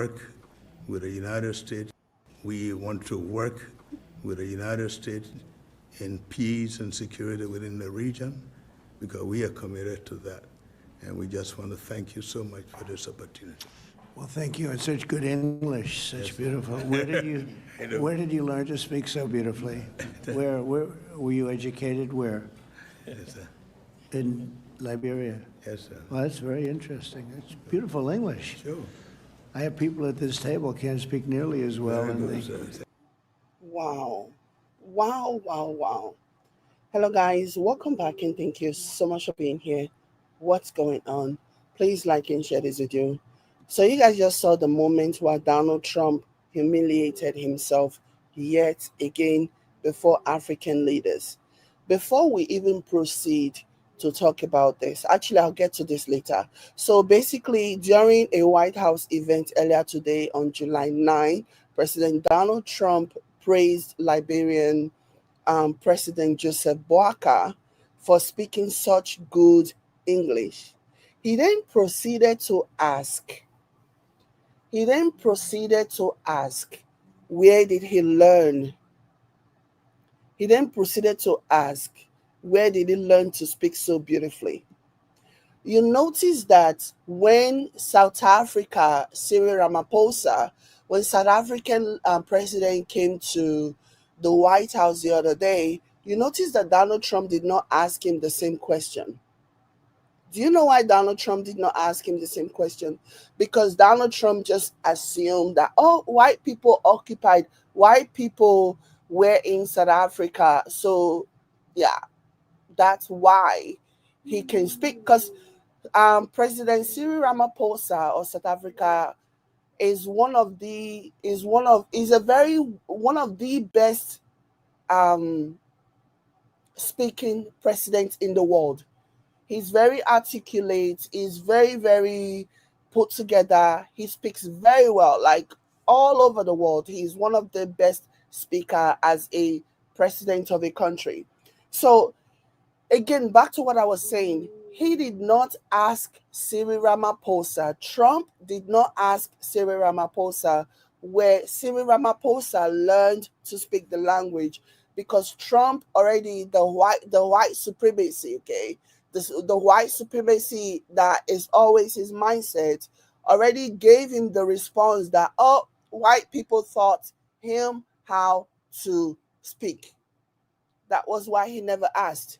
work with the United States. We want to work with the United States in peace and security within the region because we are committed to that. And we just want to thank you so much for this opportunity. Well, thank you. And such good English, such beautiful. Where did you learn to speak so beautifully? Where were you educated? Where? Yes, sir. In Liberia. Yes, sir. Well, that's very interesting. It's beautiful English. Sure. I have people at this table can't speak nearly as well. Very And good, they, sir. Wow. Wow, wow, wow. Hello, guys. Welcome back and thank you so much for being here. What's going on? Please like and share this video. So, you guys just saw the moment where Donald Trump humiliated himself yet again before African leaders. Before we even proceed to talk about this, actually, I'll get to this later. So, basically, during a White House event earlier today on July 9, President Donald Trump praised Liberian President Joseph Boakai for speaking such good English. He then proceeded to ask, where did he learn? He then proceeded to ask, where did he learn to speak so beautifully? You notice that when South Africa, when South African president came to the White House the other day, you notice that Donald Trump did not ask him the same question. Do you know why Donald Trump did not ask him the same question? Because Donald Trump just assumed that, oh, white people occupied, white people were in South Africa. So, yeah, that's why he can speak. Because President Cyril Ramaphosa of South Africa is one of the best speaking presidents in the world. He's very articulate. He's very, very put together. He speaks very well, like all over the world. He's one of the best speaker as a president of a country. So again, back to what I was saying. He did not ask Cyril Ramaphosa. Trump did not ask Cyril Ramaphosa where Cyril Ramaphosa learned to speak the language, because Trump already the white supremacy, okay, the white supremacy that is always his mindset, already gave him the response that, oh, white people taught him how to speak. That was why he never asked.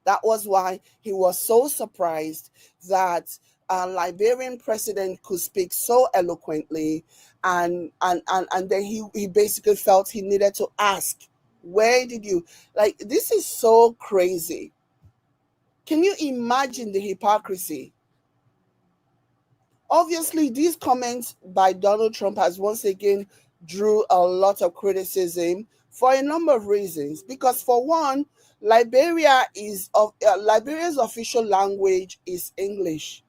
That was why he was so surprised that a Liberian president could speak so eloquently, and then he basically felt he needed to ask, where did you, like, this is so crazy. Can you imagine the hypocrisy? Obviously, these comments by Donald Trump has once again drew a lot of criticism for a number of reasons. Because for one, Liberia's official language is English.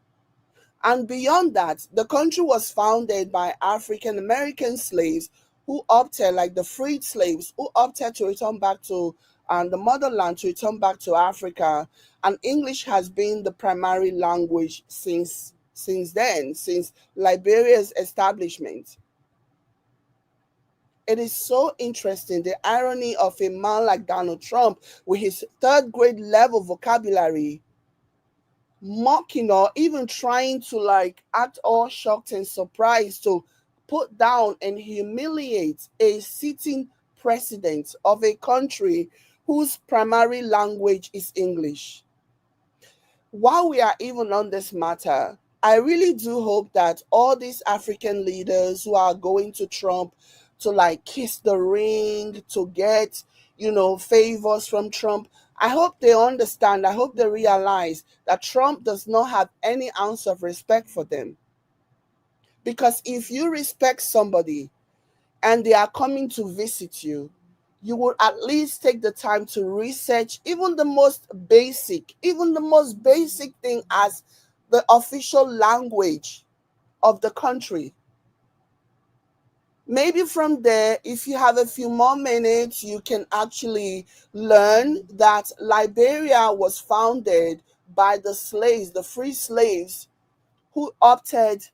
And beyond that, the country was founded by African American slaves who opted, like the freed slaves, who opted to return back to the motherland, to return back to Africa. And English has been the primary language since then, since Liberia's establishment. It is so interesting, the irony of a man like Donald Trump with his third grade level vocabulary, mocking or even trying to like act all shocked and surprised to put down and humiliate a sitting president of a country whose primary language is English. While we are even on this matter, I really do hope that all these African leaders who are going to Trump to like kiss the ring, to get, favors from Trump, I hope they understand, I hope they realize that Trump does not have any ounce of respect for them. Because if you respect somebody and they are coming to visit you, you will at least take the time to research even the most basic thing as the official language of the country. Maybe from there, if you have a few more minutes, you can actually learn that Liberia was founded by the slaves, the free slaves, who opted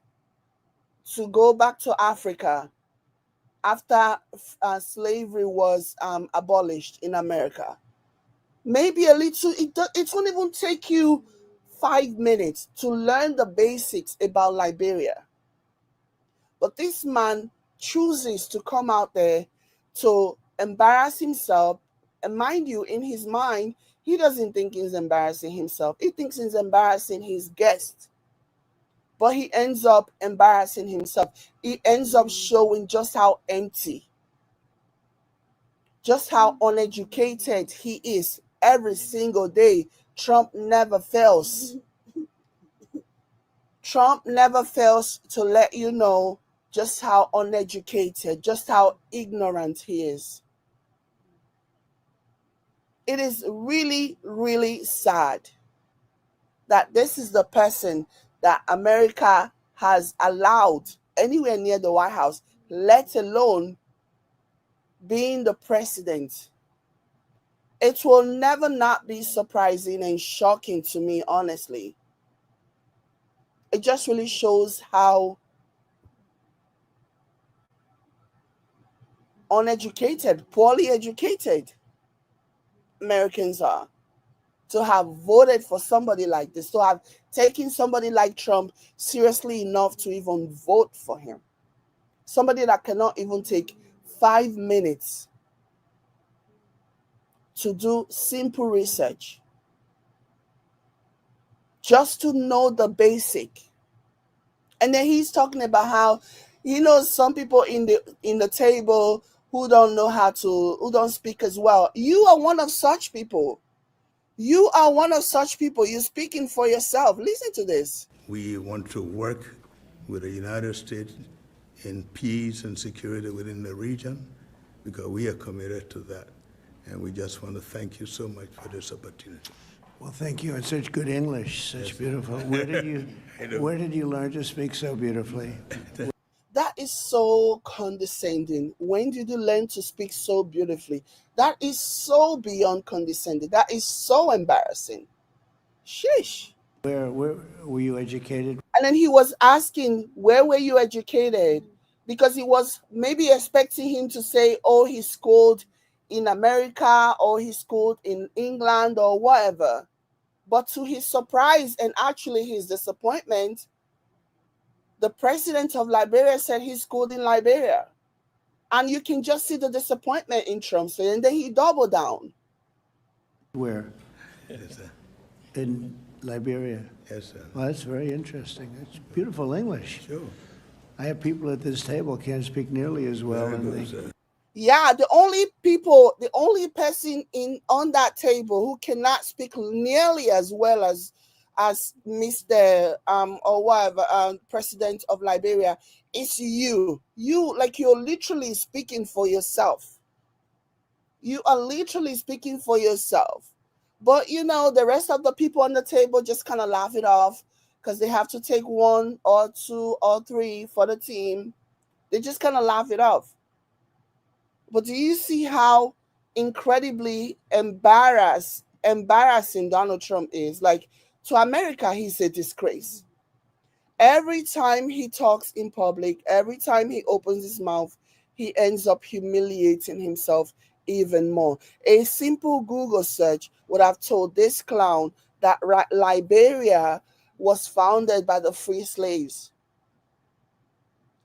to go back to Africa after slavery was abolished in America. Maybe a little, it won't even take you 5 minutes to learn the basics about Liberia. But this man chooses to come out there to embarrass himself. And mind you, in his mind, he doesn't think he's embarrassing himself. He thinks he's embarrassing his guest. But he ends up embarrassing himself. He ends up showing just how empty, just how uneducated he is every single day. Trump never fails. Trump never fails to let you know just how uneducated, just how ignorant he is. It is really, really sad that this is the person that America has allowed anywhere near the White House, let alone being the president. It will never not be surprising and shocking to me, honestly. It just really shows how uneducated, poorly educated Americans are, to have voted for somebody like this, to have taken somebody like Trump seriously enough to even vote for him. Somebody that cannot even take 5 minutes to do simple research, just to know the basic. And then he's talking about how, some people in the table who don't know who don't speak as well. You are one of such people. You are one of such people. You're speaking for yourself. Listen to this. We want to work with the United States in peace and security within the region because we are committed to that. And we just want to thank you so much for this opportunity. Well, thank you. And such good English, such beautiful. Where did you learn to speak so beautifully? That is so condescending. When did you learn to speak so beautifully? That is so beyond condescending. That is so embarrassing. Sheesh. Where were you educated? And then he was asking, where were you educated? Because he was maybe expecting him to say, oh, he schooled in America or he schooled in England or whatever. But to his surprise and actually his disappointment, the president of Liberia said he schooled in Liberia. And you can just see the disappointment in Trump's face. And then he doubled down. Where? Yes, sir. In Liberia? Yes, sir. Well, that's very interesting. That's beautiful English. Sure. I have people at this table can't speak nearly as well. Very good, sir. Yeah, the only person on that table who cannot speak nearly as well as Mr. Or whatever president of Liberia is you. You're literally speaking for yourself. You are literally speaking for yourself. But the rest of the people on the table just kind of laugh it off because they have to take 1 or 2 or 3 for the team. They just kind of laugh it off. But do you see how incredibly embarrassing Donald Trump is? Like, to America, he's a disgrace. Every time he talks in public, every time he opens his mouth, he ends up humiliating himself even more. A simple Google search would have told this clown that Liberia was founded by the free slaves.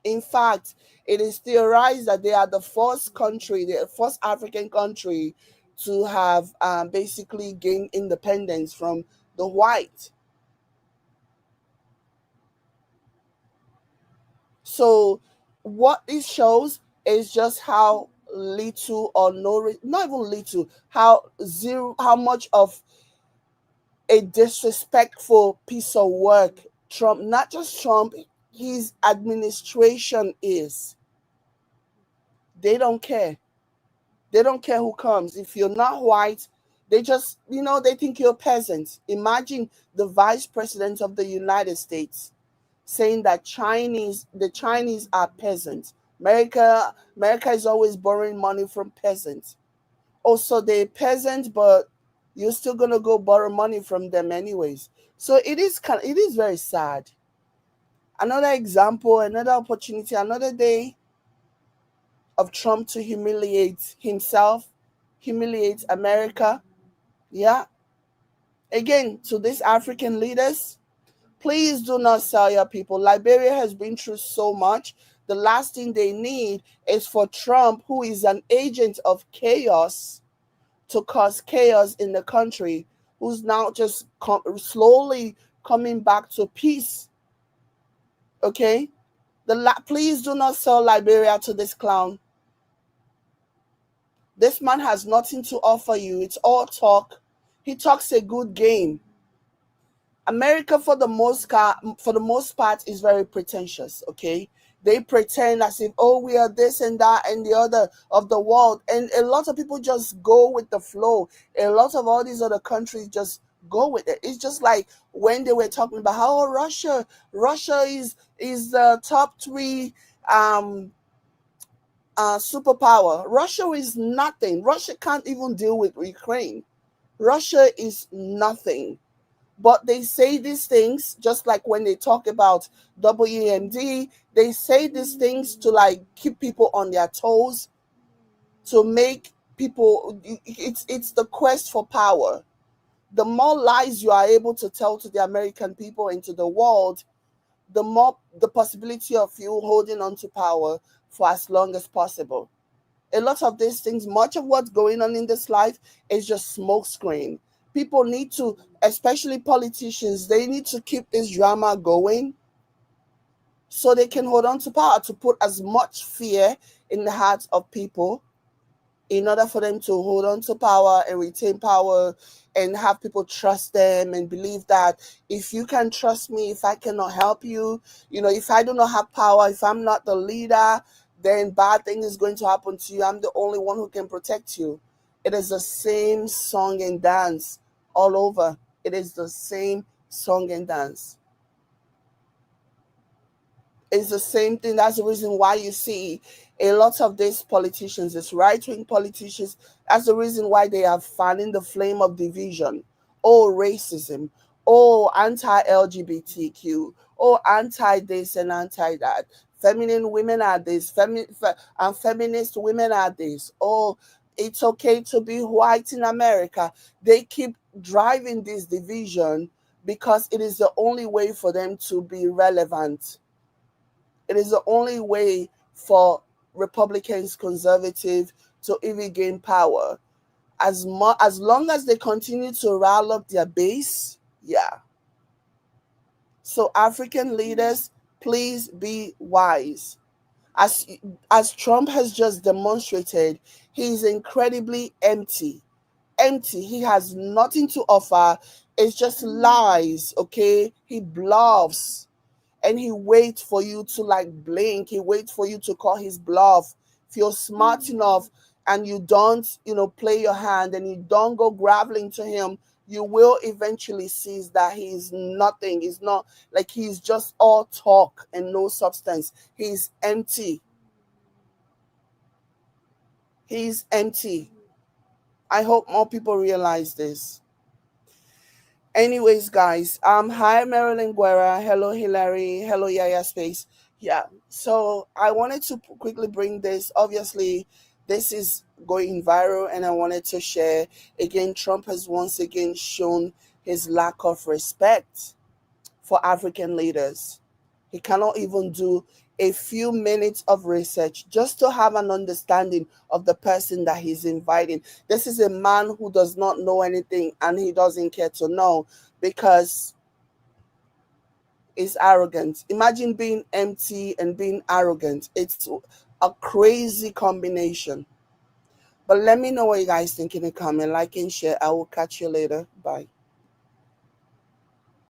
In fact, it is theorized that they are the first African country to have basically gained independence from the white. So what this shows is just how little or not even little, how much of a disrespectful piece of work Trump, not just Trump, his administration is. They don't care. They don't care who comes. If you're not white, they just, they think you're peasants. Imagine the vice president of the United States saying that the Chinese are peasants. America is always borrowing money from peasants. Also, they're peasants, but you're still gonna go borrow money from them anyways. So it is very sad. Another example, another opportunity, another day of Trump to humiliate himself, humiliate America. Yeah. Again, to these African leaders, please do not sell your people. Liberia has been through so much. The last thing they need is for Trump, who is an agent of chaos, to cause chaos in the country, who's now just slowly coming back to peace. Okay? Please do not sell Liberia to this clown. This man has nothing to offer you. It's all talk. He talks a good game. America, for the most part, is very pretentious. Okay, they pretend as if, oh, we are this and that and the other of the world, and a lot of people just go with the flow. A lot of all these other countries just go with it. It's just like when they were talking about how Russia is the top three superpower. Russia is nothing. Russia can't even deal with Ukraine. Russia is nothing. But they say these things, just like when they talk about WMD, they say these things to like keep people on their toes, to make people, it's the quest for power. The more lies you are able to tell to the American people and to the world, the more the possibility of you holding on to power for as long as possible. A lot of these things, much of what's going on in this life is just smokescreen. People need to, especially politicians, they need to keep this drama going so they can hold on to power, to put as much fear in the hearts of people in order for them to hold on to power and retain power and have people trust them and believe that if you can trust me, if I cannot help you, if I do not have power, if I'm not the leader, then bad thing is going to happen to you. I'm the only one who can protect you. It is the same song and dance all over. It is the same song and dance. It's the same thing. That's the reason why you see a lot of these politicians, these right-wing politicians, that's the reason why they are fanning the flame of division. Oh, racism. Oh, anti-LGBTQ. Oh, anti-this and anti-that. Feminine women are this. And feminist women are this. Oh, it's okay to be white in America. They keep driving this division because it is the only way for them to be relevant. It is the only way for Republicans, conservative, to even gain power. As long as they continue to rile up their base, yeah. So African leaders, please be wise. As Trump has just demonstrated, he is incredibly empty. Empty. He has nothing to offer. It's just lies, okay? He bluffs. And he waits for you to like blink. He waits for you to call his bluff. If you're smart enough and you don't, play your hand and you don't go groveling to him, you will eventually see that he's nothing. He's not, like, he's just all talk and no substance. He's empty. He's empty. I hope more people realize this. Anyways, guys, hi Marilyn Guerra, hello Hilary, hello Yaya Space. Yeah, so I wanted to quickly bring this. Obviously, this is going viral, and I wanted to share again. Trump has once again shown his lack of respect for African leaders. He cannot even do a few minutes of research just to have an understanding of the person that he's inviting. This is a man who does not know anything, and he doesn't care to know because he's arrogant. Imagine being empty and being arrogant. It's a crazy combination. But let me know what you guys think in the comment. Like and share. I will catch you later. Bye.